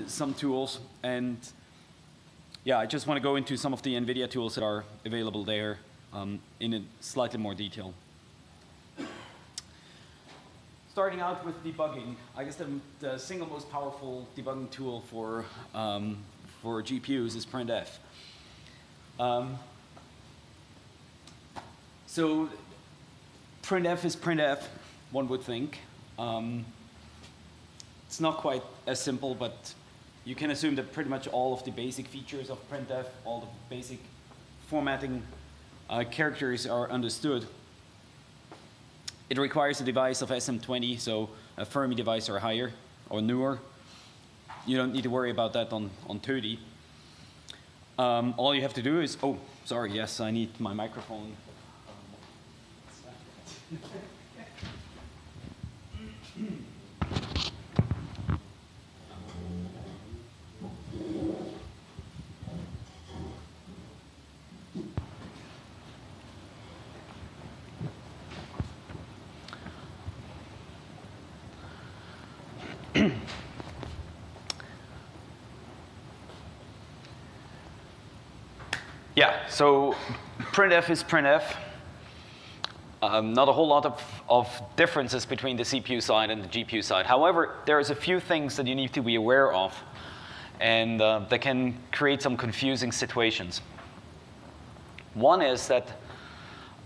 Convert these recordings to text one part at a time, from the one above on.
some tools, and yeah, I just want to go into some of the NVIDIA tools that are available there in a slightly more detail. Starting out with debugging, I guess the single most powerful debugging tool for GPUs is printf. So printf is printf, one would think. It's not quite as simple, but you can assume that pretty much all of the basic features of printf, all the basic formatting characters are understood. It requires a device of SM20, so a Fermi device or higher, or newer. You don't need to worry about that on 30. All you have to do is, oh, sorry, yes, I need my microphone. Yeah, so printf is printf. Not a whole lot of differences between the CPU side and the GPU side. However, there's a few things that you need to be aware of, and that can create some confusing situations. One is that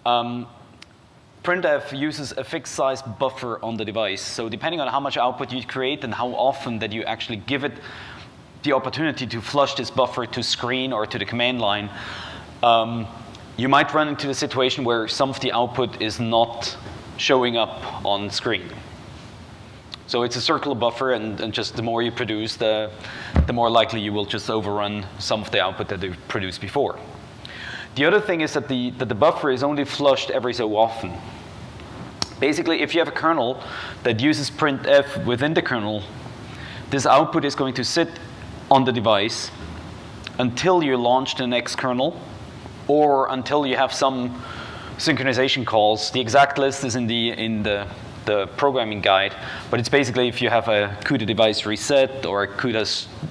printf uses a fixed size buffer on the device. So depending on how much output you create and how often that you actually give it the opportunity to flush this buffer to screen or to the command line, you might run into the situation where some of the output is not showing up on screen. So it's a circular buffer, and just the more you produce, the more likely you will just overrun some of the output that you've produced before. The other thing is that the buffer is only flushed every so often. Basically, if you have a kernel that uses printf within the kernel, this output is going to sit on the device until you launch the next kernel, or until you have some synchronization calls. The exact list is in the programming guide, but it's basically if you have a CUDA device reset or a CUDA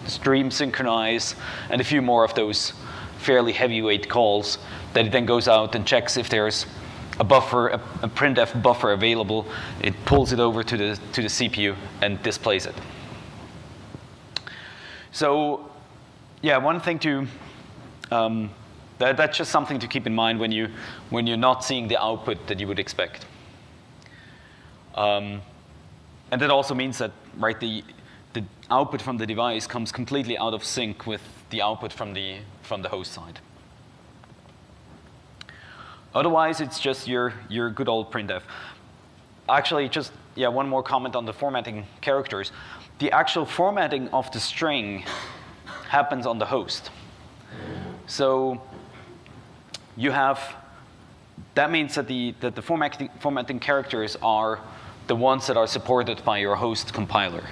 stream synchronize and a few more of those fairly heavyweight calls, that it then goes out and checks if there's a buffer, a printf buffer available. It pulls it over to the CPU and displays it. So, yeah, one thing to that's just something to keep in mind when you're not seeing the output that you would expect. And that also means that, right, the output from the device comes completely out of sync with the output from the host side. Otherwise, it's just your good old printf. Actually, just one more comment on the formatting characters. The actual formatting of the string happens on the host. So you have, that means that the formatting characters are the ones that are supported by your host compiler.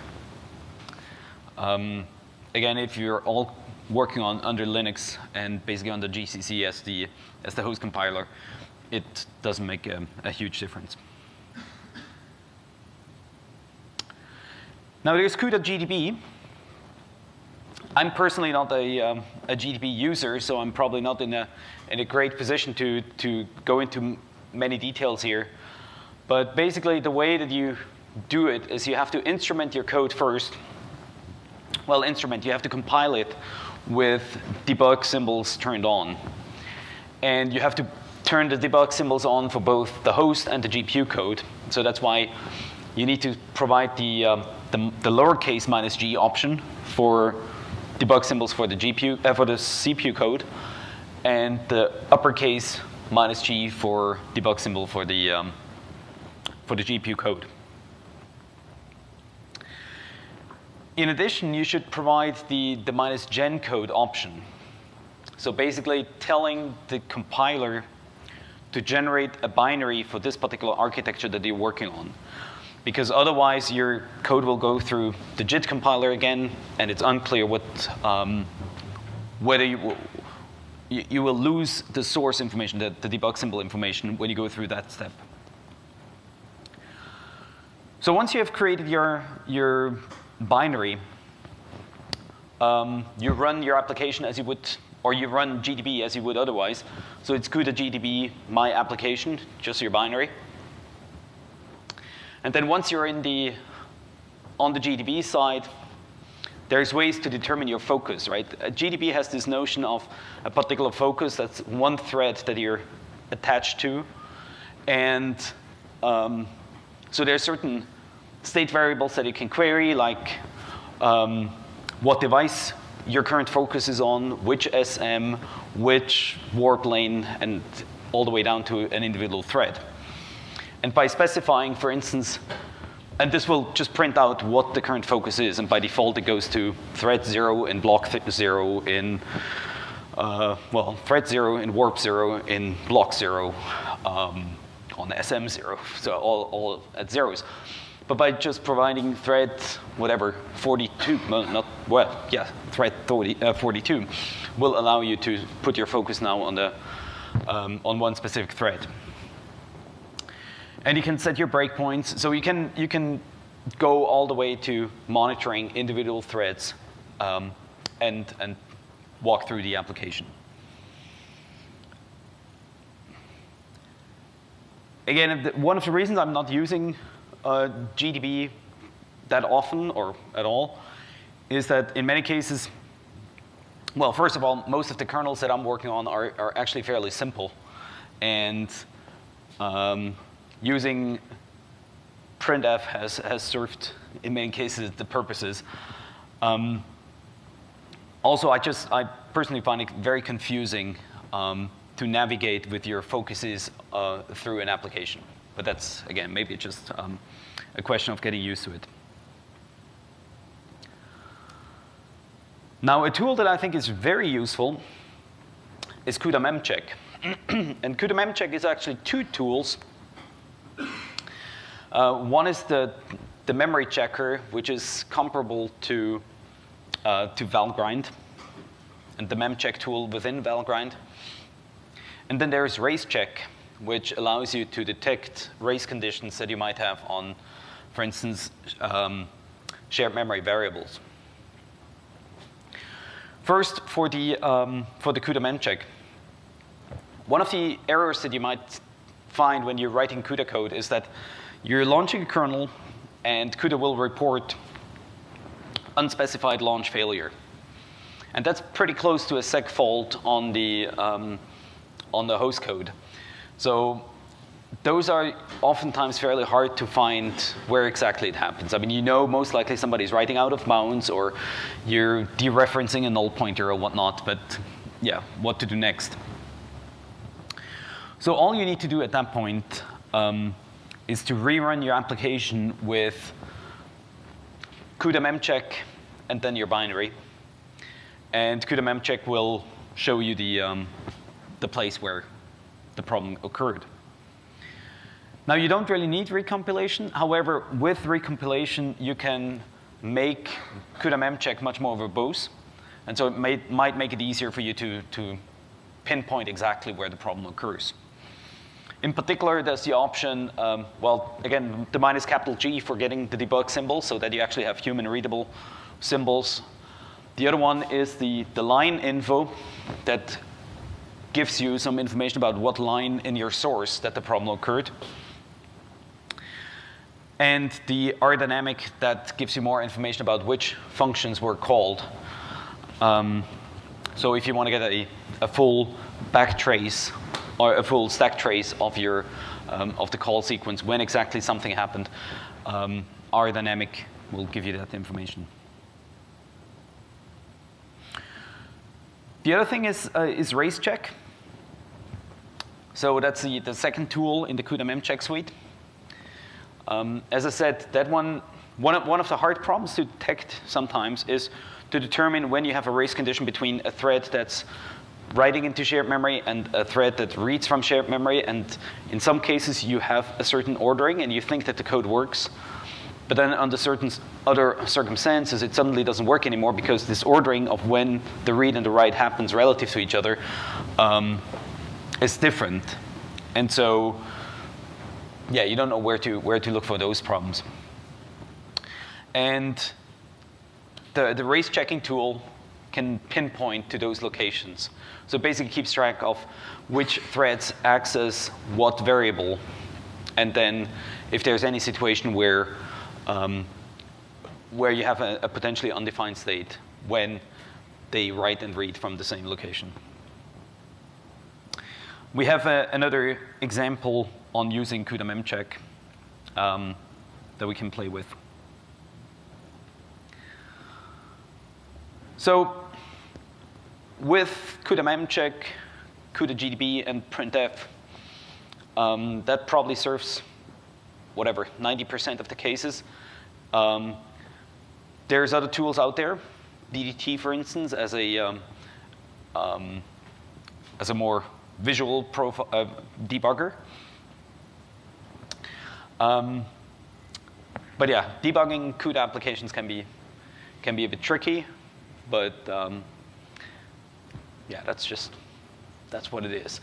Again, if you're all working under Linux and basically under GCC as the host compiler, it doesn't make a huge difference. Now there's CUDA-GDB. I'm personally not a GDB user, so I'm probably not in a great position to go into many details here. But basically, the way that you do it is you have to instrument your code first. Well, you have to compile it with debug symbols turned on. And you have to turn the debug symbols on for both the host and the GPU code. So that's why you need to provide the lowercase -g option for debug symbols for the for the CPU code, and the uppercase -g for debug symbol for the GPU code. In addition, you should provide the -gen code option. So basically telling the compiler to generate a binary for this particular architecture that you're working on. Because otherwise, your code will go through the JIT compiler again, and it's unclear whether you will lose the source information, the debug symbol information, when you go through that step. So once you have created your binary, you run your application as you would, or you run GDB as you would otherwise. So it's CUDA GDB my application, just your binary. And then once you're on the GDB side, there's ways to determine your focus, right? GDB has this notion of a particular focus. That's one thread that you're attached to. And so there's certain state variables that you can query, like what device your current focus is on, which SM, which warp lane, and all the way down to an individual thread. And by specifying, for instance, and this will just print out what the current focus is, and by default it goes to thread 0 in block 0 in, well, thread 0 in warp 0 in block 0 on SM 0, so all at zeros. But by just providing thread, whatever, 42, well, yeah, thread 42 will allow you to put your focus now on one specific thread. And you can set your breakpoints. So you can go all the way to monitoring individual threads and walk through the application. Again, one of the reasons I'm not using GDB that often or at all is that in many cases, well, first of all, most of the kernels that I'm working on are actually fairly simple. And using printf has served, in many cases, the purposes. Also, I personally find it very confusing to navigate with your focuses through an application. But that's, again, maybe just a question of getting used to it. Now, a tool that I think is very useful is CUDA memcheck. And CUDA memcheck is actually two tools. One is the memory checker, which is comparable to Valgrind, and the memcheck tool within Valgrind. And then there's racecheck, which allows you to detect race conditions that you might have on, for instance, shared memory variables. First, for the CUDA memcheck, one of the errors that you might find when you're writing CUDA code is that you're launching a kernel, and CUDA will report unspecified launch failure. And that's pretty close to a seg fault on the host code. So those are oftentimes fairly hard to find where exactly it happens. I mean, you know most likely somebody's writing out of bounds, or you're dereferencing a null pointer or whatnot, but yeah, what to do next? So all you need to do at that point is to rerun your application with CUDA memcheck and then your binary. And CUDA memcheck will show you the place where the problem occurred. Now, you don't really need recompilation. However, with recompilation, you can make CUDA memcheck much more verbose. And so it might make it easier for you to pinpoint exactly where the problem occurs. In particular, there's the option, well, again, the -G for getting the debug symbol so that you actually have human-readable symbols. The other one is the line info that gives you some information about what line in your source that the problem occurred. And the rdynamic that gives you more information about which functions were called. So if you want to get a full backtrace or a full stack trace of your of the call sequence when exactly something happened, rdynamic will give you that information. The other thing is racecheck. So that's the second tool in the CUDA memcheck suite. As I said, that one of the hard problems to detect sometimes is to determine when you have a race condition between a thread that's writing into shared memory and a thread that reads from shared memory. And in some cases, you have a certain ordering, and you think that the code works. But then under certain other circumstances, it suddenly doesn't work anymore because this ordering of when the read and the write happens relative to each other is different. And so, yeah, you don't know where to look for those problems. And the race checking tool can pinpoint to those locations. So it basically keeps track of which threads access what variable, and then if there's any situation where you have a potentially undefined state, when they write and read from the same location. We have another example on using CUDA memcheck that we can play with. So with CUDA memcheck, CUDA GDB, and printf, that probably serves whatever, 90% of the cases. There's other tools out there, DDT, for instance, as a more visual debugger. But yeah, debugging CUDA applications can be a bit tricky, but yeah, that's what it is.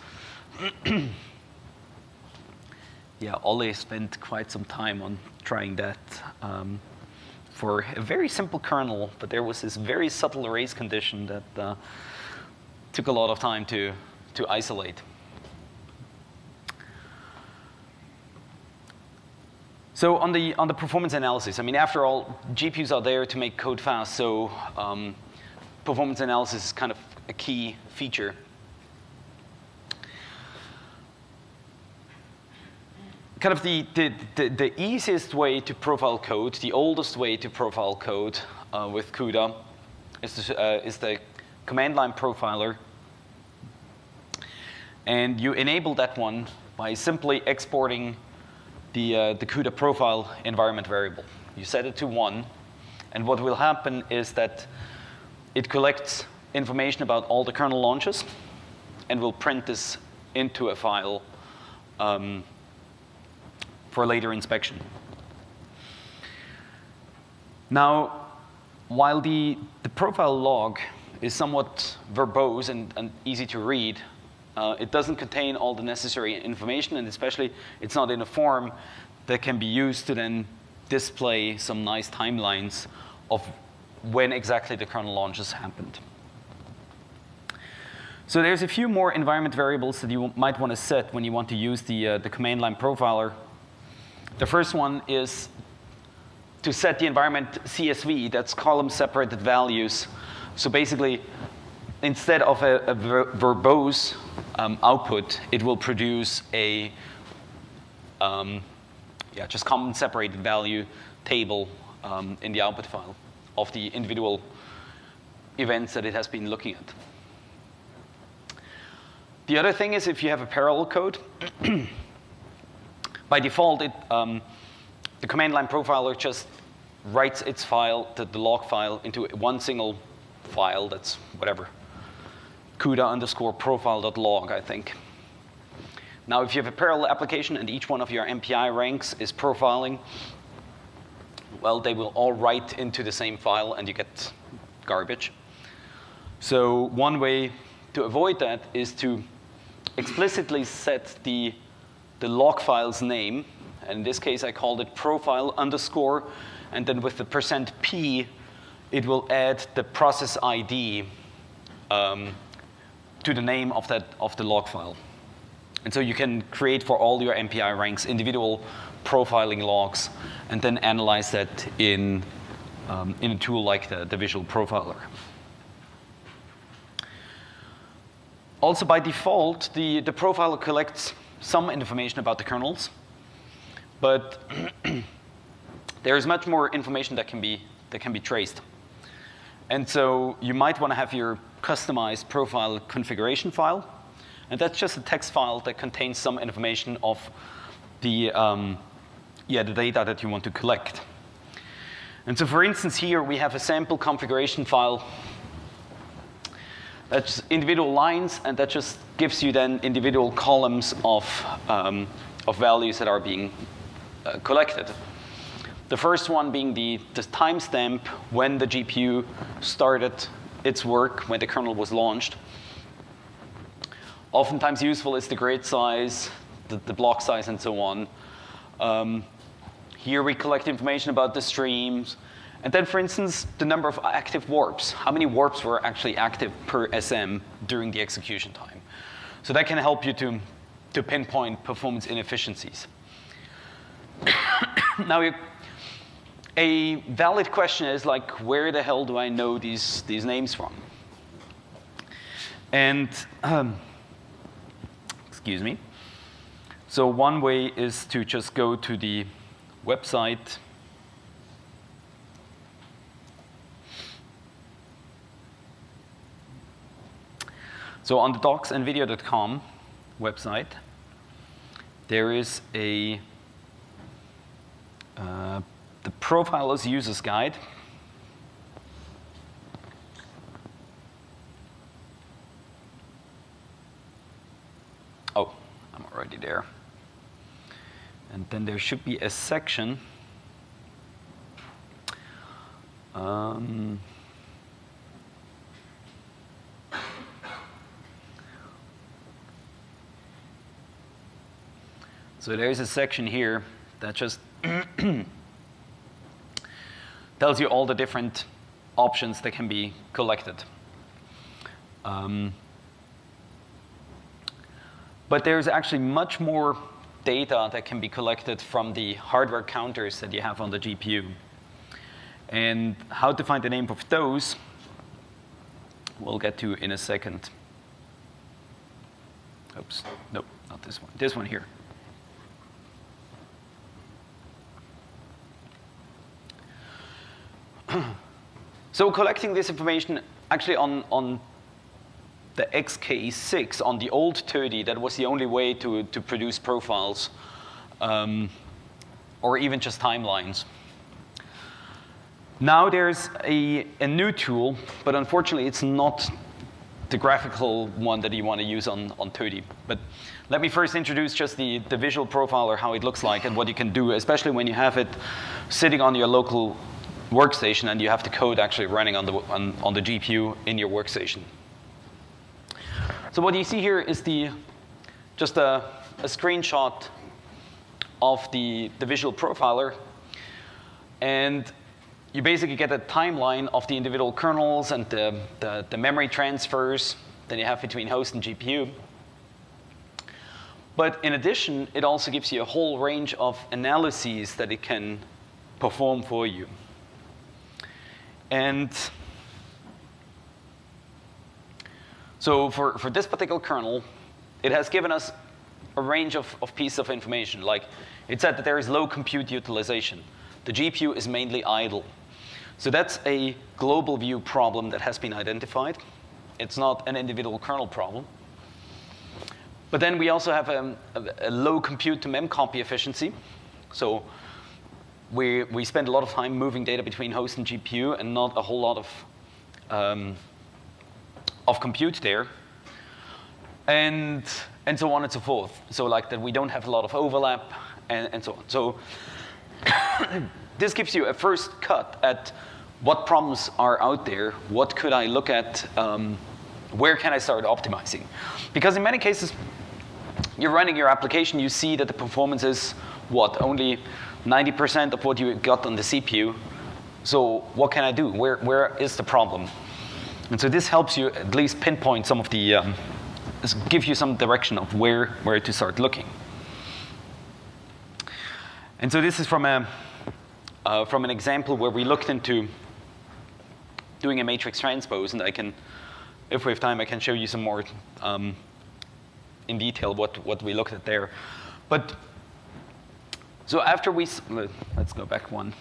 Yeah, Ole spent quite some time on trying that for a very simple kernel, but there was this very subtle erase condition that took a lot of time to isolate. So on the performance analysis, I mean, after all, GPUs are there to make code fast, so performance analysis is kind of a key feature. Kind of the easiest way to profile code, the oldest way to profile code with CUDA is the command line profiler. And you enable that one by simply exporting the CUDA profile environment variable. You set it to 1, and what will happen is that it collects information about all the kernel launches and will print this into a file for later inspection. Now, while the profile log is somewhat verbose and easy to read, it doesn't contain all the necessary information, and especially it's not in a form that can be used to then display some nice timelines of when exactly the kernel launches happened. So there's a few more environment variables that you might want to set when you want to use the command line profiler. The first one is to set the environment CSV, that's column separated values. So basically, instead of a verbose output, it will produce a just column separated value table in the output file of the individual events that it has been looking at. The other thing is if you have a parallel code, by default, the command line profiler just writes its file, the log file, into one single file that's whatever, CUDA_profile.log, I think. Now, if you have a parallel application and each one of your MPI ranks is profiling, well, they will all write into the same file and you get garbage. So one way to avoid that is to explicitly set the log file's name. And in this case, I called it profile underscore. And then with the %p, it will add the process ID to the name of the log file. And so you can create for all your MPI ranks individual profiling logs and then analyze that in a tool like the Visual Profiler. Also, by default, the profiler collects some information about the kernels, but there is much more information that can be traced. And so you might want to have your customized profile configuration file, and that's just a text file that contains some information of the data that you want to collect. And so, for instance, here we have a sample configuration file. That's individual lines, and that just gives you then individual columns of values that are being collected. The first one being the timestamp when the GPU started its work, when the kernel was launched. Oftentimes useful is the grid size, the block size, and so on. Here we collect information about the streams, And then, for instance, the number of active warps. How many warps were actually active per SM during the execution time? So that can help you to pinpoint performance inefficiencies. Now, a valid question is like, where the hell do I know these names from? And excuse me. So one way is to just go to the website. So on the docsnvidia.com website, there is the Profilers User's Guide. Oh, I'm already there. And then there should be a section. So there's a section here that just tells you all the different options that can be collected. But there's actually much more data that can be collected from the hardware counters that you have on the GPU. And how to find the name of those, we'll get to in a second. Oops, nope, not this one. This one here. So collecting this information actually on the XK6, on the old 30, that was the only way to produce profiles or even just timelines. Now there's a new tool, but unfortunately it's not the graphical one that you want to use on 30. But let me first introduce just the visual profiler, how it looks like and what you can do, especially when you have it sitting on your local workstation and you have the code actually running on the GPU in your workstation. So what you see here is just a screenshot of the visual profiler. And you basically get a timeline of the individual kernels and the memory transfers that you have between host and GPU. But in addition, it also gives you a whole range of analyses that it can perform for you. And so for this particular kernel, it has given us a range of pieces of information. Like it said that there is low compute utilization. The GPU is mainly idle. So that's a global view problem that has been identified. It's not an individual kernel problem. But then we also have a low compute to memcopy efficiency. So we spend a lot of time moving data between host and GPU and not a whole lot of compute there. And so on and so forth. So like that we don't have a lot of overlap and so on. So this gives you a first cut at what problems are out there, what could I look at, where can I start optimizing? Because in many cases, you're running your application, you see that the performance is, what, only 90% of what you got on the CPU. So what can I do? Where is the problem? And so this helps you at least pinpoint some of the, give you some direction of where to start looking. And so this is from an example where we looked into doing a matrix transpose, and I can, if we have time, I can show you some more in detail what we looked at there. But so after let's go back one.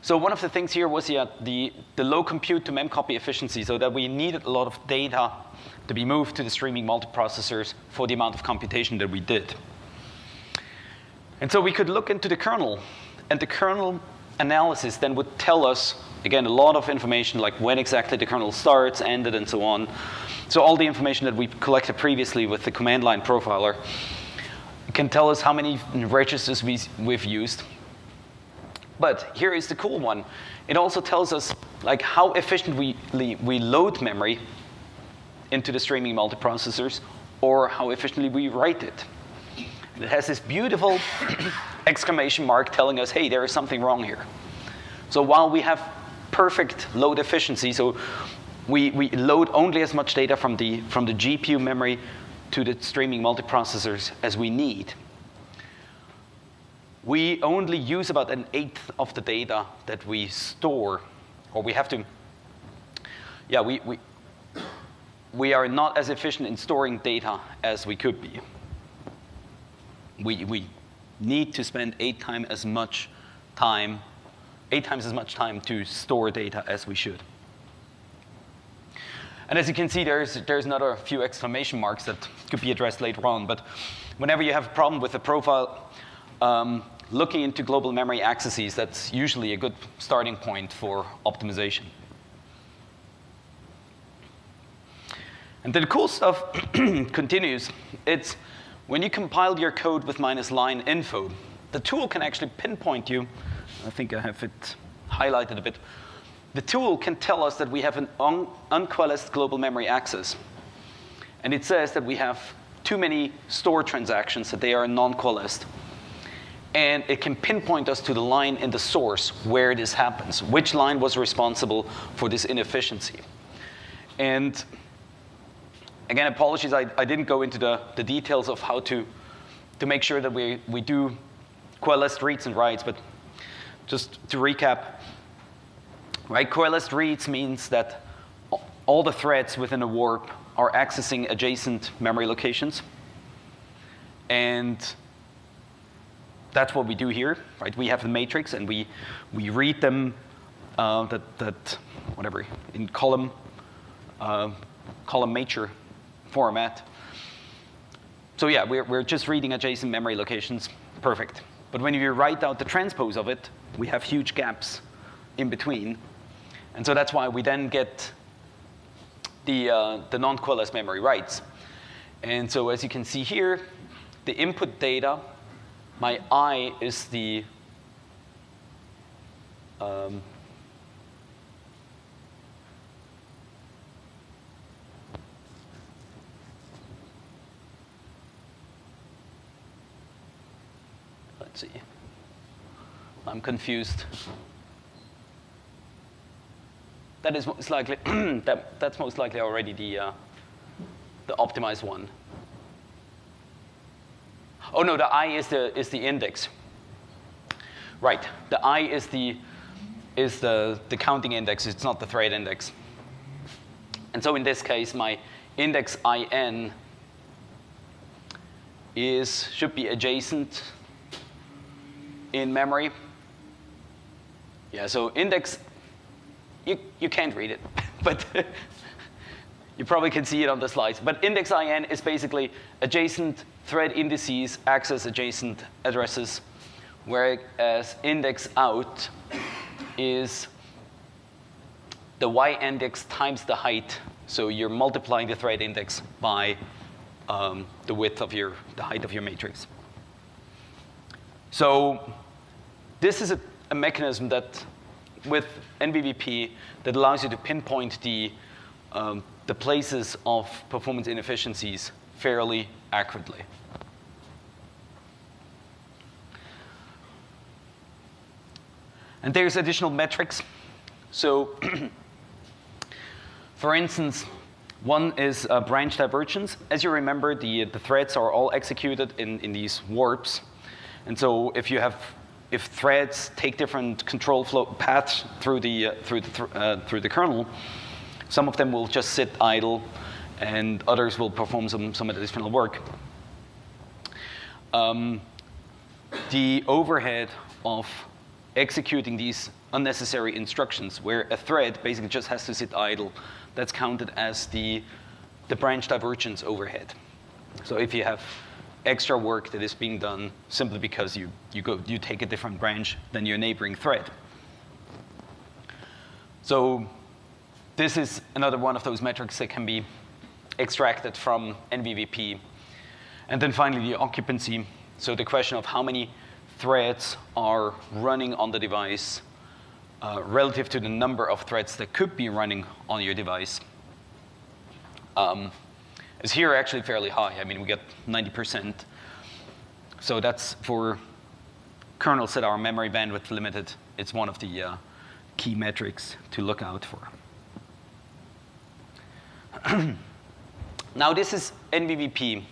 So one of the things here was the low compute to memcopy efficiency, so that we needed a lot of data to be moved to the streaming multiprocessors for the amount of computation that we did. And so we could look into the kernel, and the kernel analysis then would tell us, again, a lot of information, like when exactly the kernel starts, ended, and so on. So all the information that we collected previously with the command line profiler can tell us how many registers we've used. But here is the cool one. It also tells us like how efficiently we load memory into the streaming multiprocessors, or how efficiently we write it. It has this beautiful exclamation mark telling us, hey, there is something wrong here. So while we have perfect load efficiency, so we load only as much data from the GPU memory to the streaming multiprocessors as we need, we only use about 1/8 of the data that we store, or we have to, yeah, we are not as efficient in storing data as we could be. We need to spend 8 times as much time to store data as we should. And as you can see, there's another few exclamation marks that could be addressed later on. But whenever you have a problem with the profile, looking into global memory accesses, that's usually a good starting point for optimization. And then the cool stuff continues. It's when you compile your code with -line info, the tool can actually pinpoint you. I think I have it highlighted a bit. The tool can tell us that we have an uncoalesced global memory access. And it says that we have too many store transactions, that they are non-coalesced. And it can pinpoint us to the line in the source where this happens, which line was responsible for this inefficiency. And again, apologies, I didn't go into the details of how to make sure that we do coalesced reads and writes, but just to recap, right, coalesced reads means that all the threads within a warp are accessing adjacent memory locations. And that's what we do here, right? We have the matrix, and we read them whatever, in column mature format. So yeah, we're just reading adjacent memory locations. Perfect. But when you write out the transpose of it, we have huge gaps in between. And so that's why we then get the non-coalesced memory writes. And so as you can see here, the input data, my I is the let's see. I'm confused. That is most likely that's most likely already the optimized one. Oh no, the I is the index. Right. The I is the counting index. It's not the thread index. And so in this case, my index IN should be adjacent in memory. Yeah, so index, you can't read it, but you probably can see it on the slides. But index IN is basically adjacent thread indices access adjacent addresses, whereas index out is the Y index times the height. So you're multiplying the thread index by the width of the height of your matrix. So this is a mechanism that, with NVBP, that allows you to pinpoint the places of performance inefficiencies fairly accurately. And there's additional metrics. So for instance, one is branch divergence. As you remember, the threads are all executed in these warps. And so if threads take different control flow paths through the kernel, some of them will just sit idle, and others will perform some additional work. The overhead of executing these unnecessary instructions, where a thread basically just has to sit idle, that's counted as the branch divergence overhead. So if you have extra work that is being done simply because you take a different branch than your neighboring thread. So this is another one of those metrics that can be extracted from NVBP. And then finally, the occupancy. So the question of how many threads are running on the device relative to the number of threads that could be running on your device is here actually fairly high. I mean, we get 90%. So that's for kernels that are memory bandwidth limited. It's one of the key metrics to look out for. Now this is NVVP.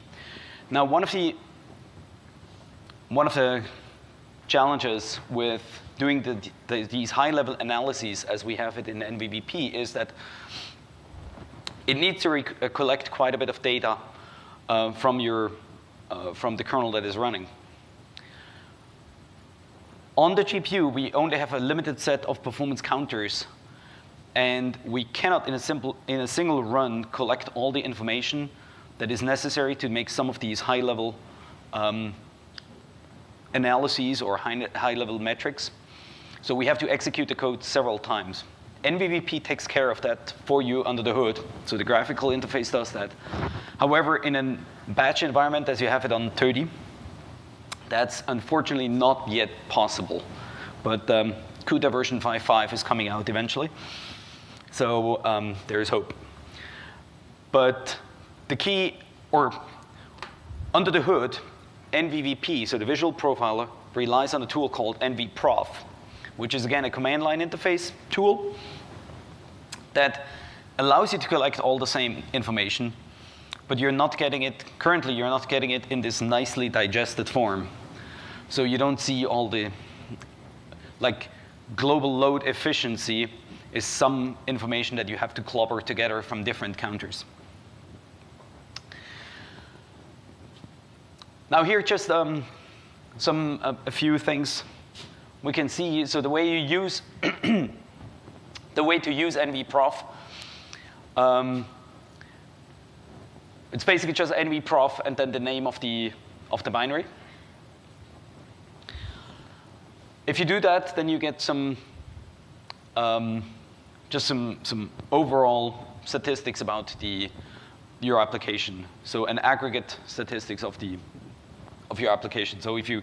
Now one of the challenges with doing these high-level analyses as we have it in NVVP is that it needs to collect quite a bit of data from the kernel that is running. On the GPU, we only have a limited set of performance counters, and we cannot, in a single run, collect all the information that is necessary to make some of these high-level analyses or high-level metrics. So we have to execute the code several times. NVVP takes care of that for you under the hood, so the graphical interface does that. However, in a batch environment, as you have it on 30, that's unfortunately not yet possible. But CUDA version 5.5 is coming out eventually, so there is hope. But the key, or under the hood, NVVP, so the visual profiler, relies on a tool called NVProf, which is again a command line interface tool that allows you to collect all the same information, but you're not getting it, currently you're not getting it in this nicely digested form. So you don't see all the, like global load efficiency is some information that you have to clobber together from different counters. Now here just a few things we can see. So the way you use the way to use NVProf, it's basically just NVProf and then the name of the binary. If you do that, then you get some just some overall statistics about your application. So an aggregate statistics of your application. So if you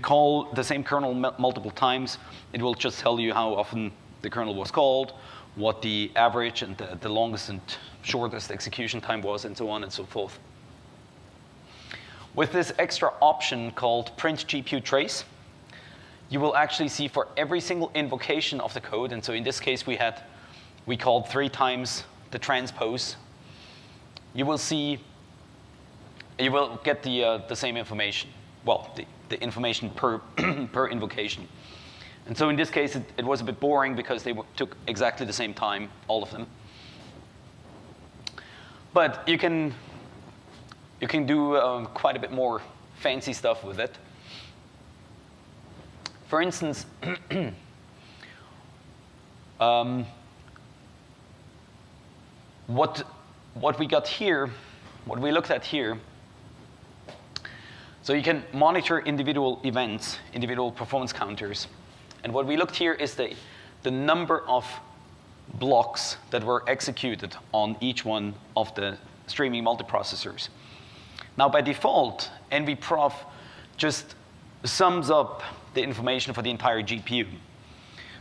call the same kernel multiple times, it will just tell you how often the kernel was called, what the average and the longest and shortest execution time was, and so on and so forth. With this extra option called print GPU trace, you will actually see for every single invocation of the code, and so in this case we called 3 times the transpose, you will get the same information. Well, the information per per invocation. And so in this case, it was a bit boring because they took exactly the same time, all of them. But you can do quite a bit more fancy stuff with it. For instance, what we got here, what we looked at here. So you can monitor individual events, individual performance counters. And what we looked here is the number of blocks that were executed on each one of the streaming multiprocessors. Now, by default, NVProf just sums up the information for the entire GPU.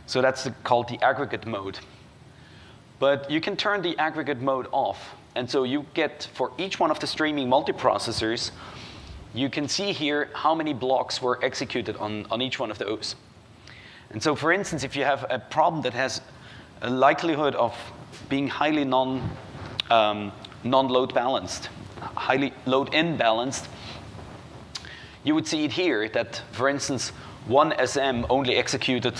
So that's called the aggregate mode. But you can turn the aggregate mode off. And so you get, for each one of the streaming multiprocessors, you can see here how many blocks were executed on each one of those. And so, for instance, if you have a problem that has a likelihood of being highly non-load balanced, highly load-in balanced, you would see it here that, for instance, one SM only executed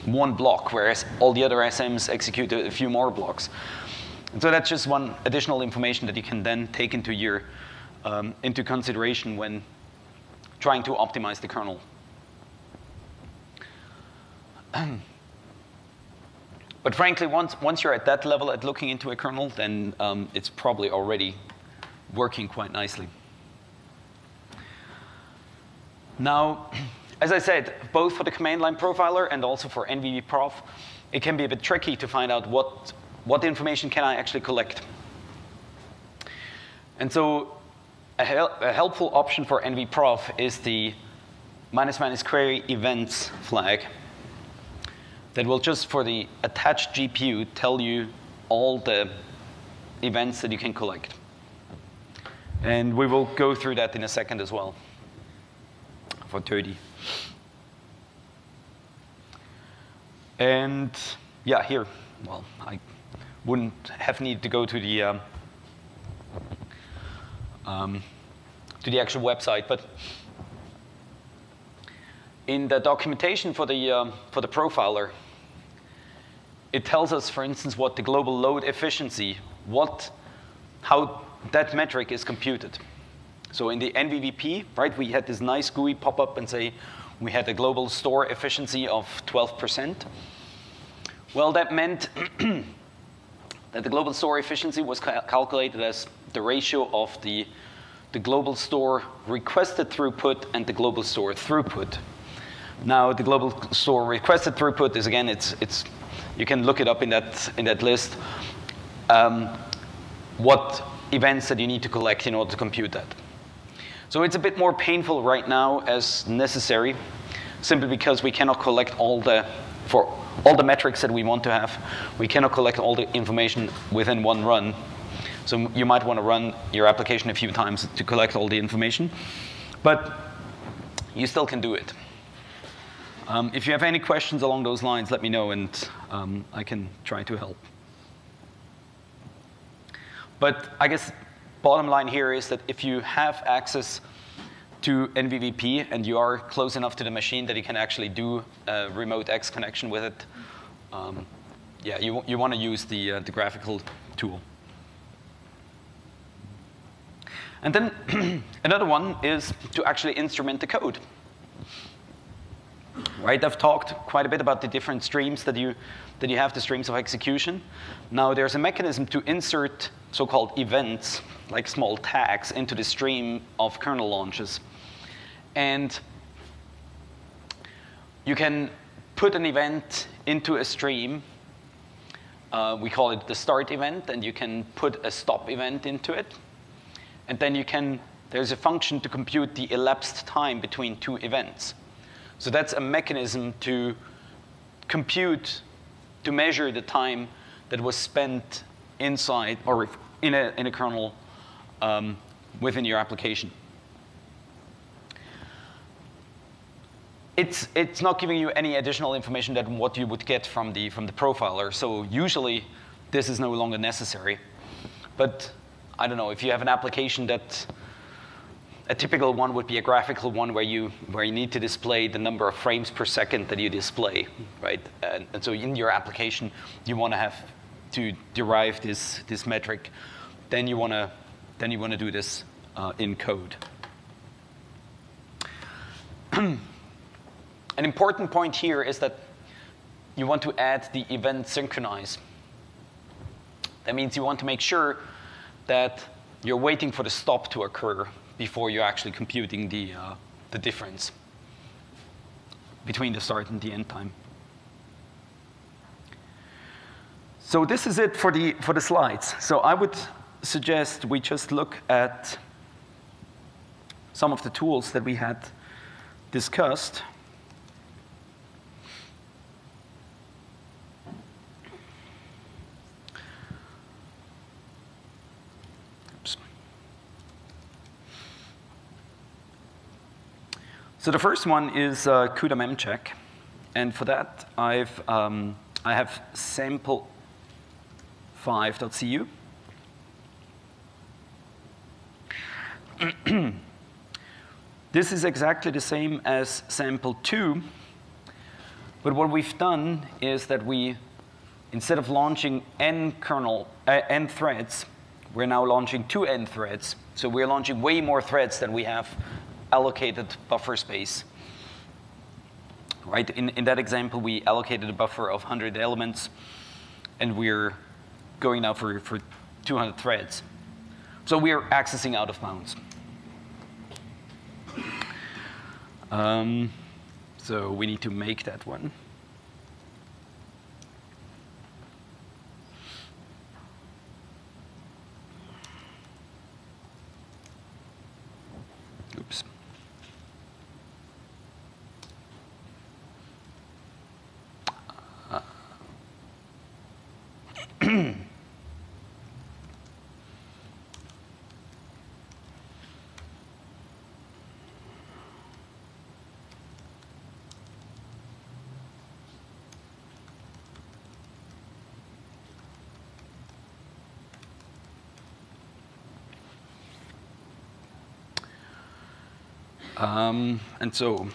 1 block, whereas all the other SMs executed a few more blocks. And so that's just one additional information that you can then take into consideration when trying to optimize the kernel. But frankly, once you're at that level at looking into a kernel, then it's probably already working quite nicely. Now, as I said, both for the command line profiler and also for NVProf, it can be a bit tricky to find out what information can I actually collect. And so a helpful option for NVProf is the -- query events flag that will just, for the attached GPU, tell you all the events that you can collect. And we will go through that in a second as well. for 30. And yeah, here, well, I wouldn't have needed to go to the actual website, but in the documentation for the profiler, it tells us, for instance, what the global load efficiency, how that metric is computed. So in the NVVP, right, we had this nice GUI pop up and say we had a global store efficiency of 12%. Well, that meant that the global store efficiency was calculated as the ratio of the global store requested throughput and the global store throughput. Now, the global store requested throughput is, again, it's you can look it up in that list, what events that you need to collect in order to compute that. So it's a bit more painful right now as necessary, simply because we cannot collect for all the metrics that we want to have, we cannot collect all the information within one run. So you might want to run your application a few times to collect all the information, but you still can do it. If you have any questions along those lines, let me know, and I can try to help. But I guess bottom line here is that if you have access to NVVP and you are close enough to the machine that you can actually do a remote X connection with it, yeah, you want to use the graphical tool. And then another one is to actually instrument the code. Right, I've talked quite a bit about the different streams that you have, the streams of execution. Now there's a mechanism to insert so-called events, like small tags, into the stream of kernel launches. And you can put an event into a stream. We call it the start event, and you can put a stop event into it. And then there's a function to compute the elapsed time between two events. So that's a mechanism to compute, to measure the time that was spent inside or in a kernel within your application. It's not giving you any additional information than what you would get from the profiler. So usually this is no longer necessary. But I don't know, if you have an application that a typical one would be a graphical one where you need to display the number of frames per second that you display, right? And so in your application, you want to have to derive this metric. Then you want to do this in code. An important point here is that you want to add the event synchronize. That means you want to make sure that you're waiting for the stop to occur before you're actually computing the difference between the start and the end time. So this is it for the slides. So I would suggest we just look at some of the tools that we had discussed. So the first one is CUDA memcheck, and for that I have sample5.cu. This is exactly the same as sample2, but what we've done is that we, instead of launching n threads, we're now launching 2 n threads. So we're launching way more threads than we have allocated buffer space. Right? In that example, we allocated a buffer of 100 elements, and we're going now for 200 threads. So we're accessing out of bounds. So we need to make that one. Oops. And so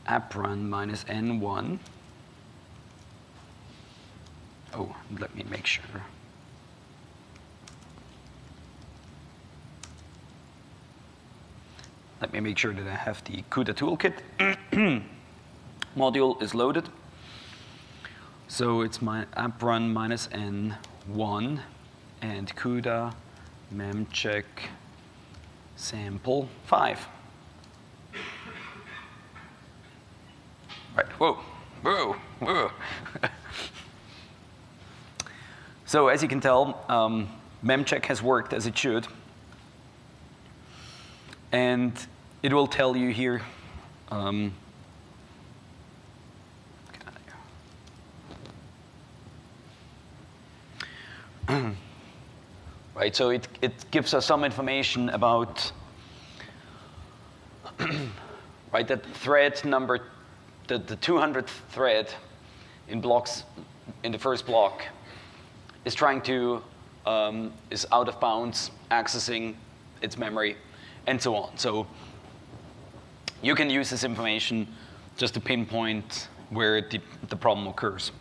app run minus n1. Oh, let me make sure. Let me make sure that I have the CUDA toolkit. Module is loaded. So it's my app run minus n1 and CUDA memcheck sample 5. Right, whoa, whoa, whoa. So as you can tell, memcheck has worked as it should. And it will tell you here, right, so it gives us some information about right, that thread number, the 200th thread in blocks, in the first block, is trying to, is out of bounds, accessing its memory, and so on. So you can use this information just to pinpoint where the problem occurs.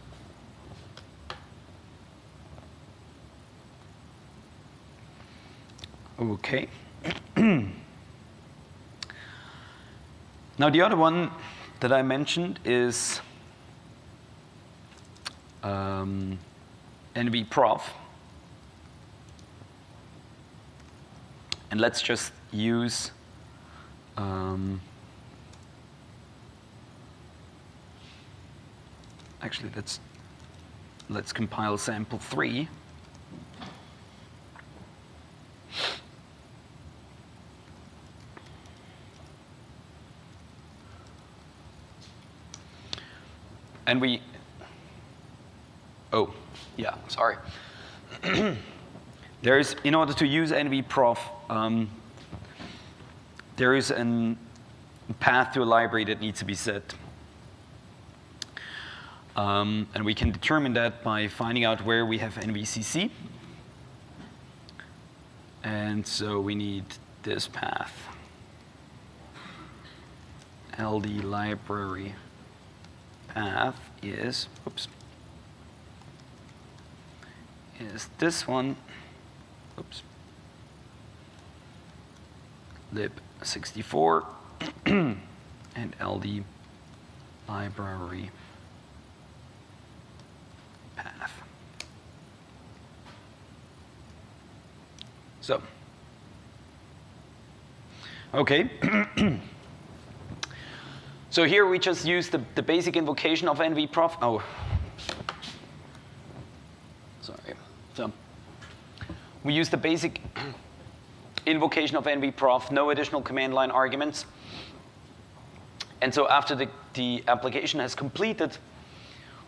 Okay. Now the other one that I mentioned is NVProf. And let's just use actually let's compile sample 3. And we, oh, yeah, sorry. There's, in order to use NVProf, there is a path to a library that needs to be set. And we can determine that by finding out where we have NVCC. And so we need this path. LD library path is, oops, is this one, oops, lib64 and LD library path. So, okay. So here we just use the basic invocation of NVProf. Oh, sorry. So we use the basic invocation of NVProf, no additional command line arguments. And so after the application has completed,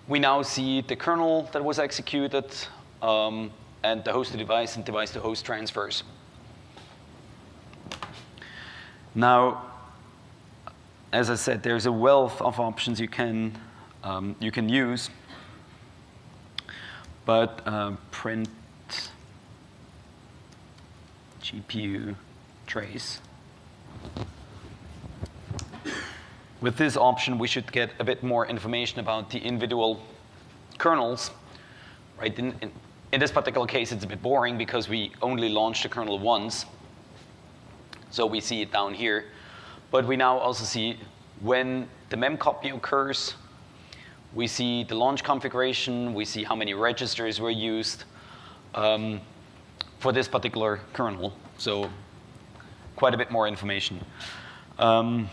we now see the kernel that was executed and the host to device and device to host transfers. Now, as I said, there's a wealth of options you can use, but print GPU trace. With this option, we should get a bit more information about the individual kernels. Right? In this particular case, it's a bit boring because we only launched the kernel once. So we see it down here. But we now also see when the memcopy occurs. We see the launch configuration. We see how many registers were used for this particular kernel. So quite a bit more information. And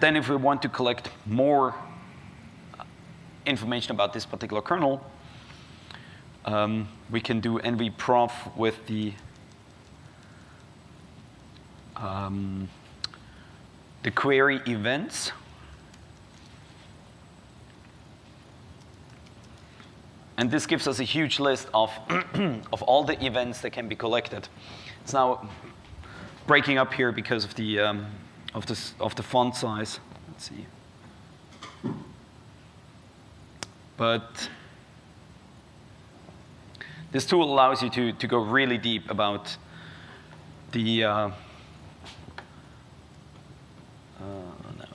then if we want to collect more information about this particular kernel, we can do NVProf with the query events. And this gives us a huge list of, of all the events that can be collected. It's now breaking up here because of the font size. Let's see. But this tool allows you to go really deep about now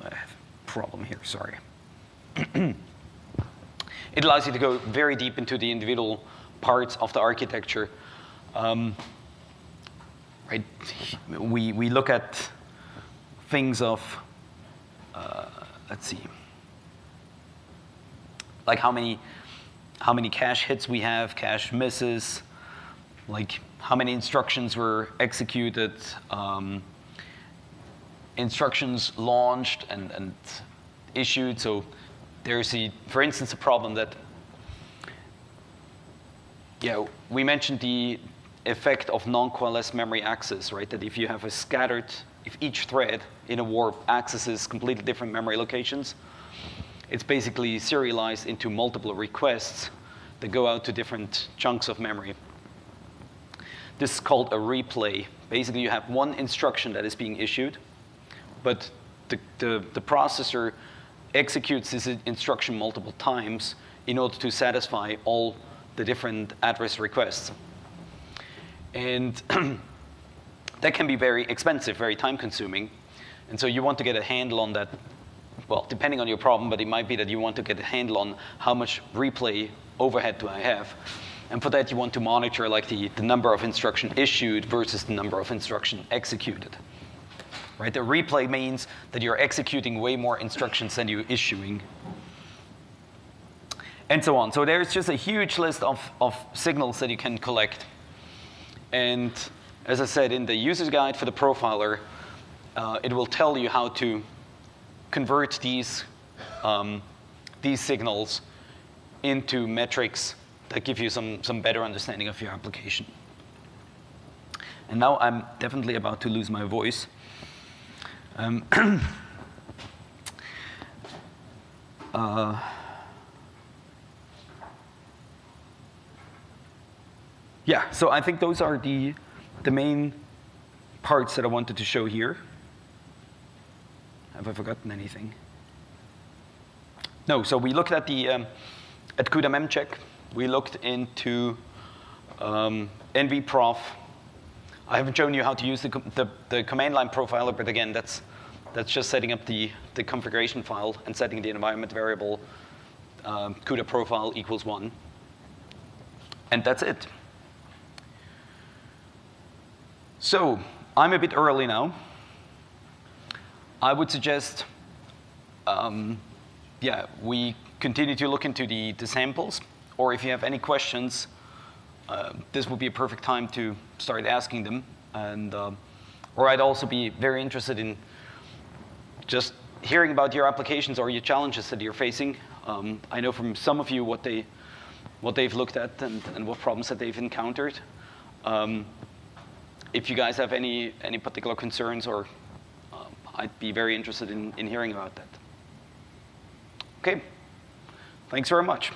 I have a problem here, sorry. It allows you to go very deep into the individual parts of the architecture. Right? We look at things of, let's see, like how many cache hits we have, cache misses, like how many instructions were executed, instructions launched and issued. So there's, for instance, a problem that, we mentioned the effect of non-coalesced memory access, right? That if you have if each thread in a warp accesses completely different memory locations, it's basically serialized into multiple requests that go out to different chunks of memory. This is called a replay. Basically, you have one instruction that is being issued, but the processor executes this instruction multiple times in order to satisfy all the different address requests. And that can be very expensive, very time-consuming. And so you want to get a handle on that, well, depending on your problem, but it might be that you want to get a handle on how much replay overhead do I have. And for that, you want to monitor like the number of instruction issued versus the number of instruction executed. Right? The replay means that you're executing way more instructions than you're issuing. And so on. So there's just a huge list of signals that you can collect. And as I said, in the user's guide for the profiler, it will tell you how to convert these signals into metrics that give you some better understanding of your application. And now I'm definitely about to lose my voice. Yeah, so I think those are the main parts that I wanted to show here. Have I forgotten anything? No, so we looked at the at CUDA memcheck. We looked into NVProf. I haven't shown you how to use the command line profiler, but again, that's just setting up the configuration file and setting the environment variable CUDA profile equals 1. And that's it. So I'm a bit early now. I would suggest, we continue to look into the samples, or if you have any questions, this would be a perfect time to start asking them. And, or I'd also be very interested in just hearing about your applications or your challenges that you're facing. I know from some of you what they've looked at and what problems that they've encountered. If you guys have any particular concerns, or I'd be very interested in hearing about that. Okay, thanks very much.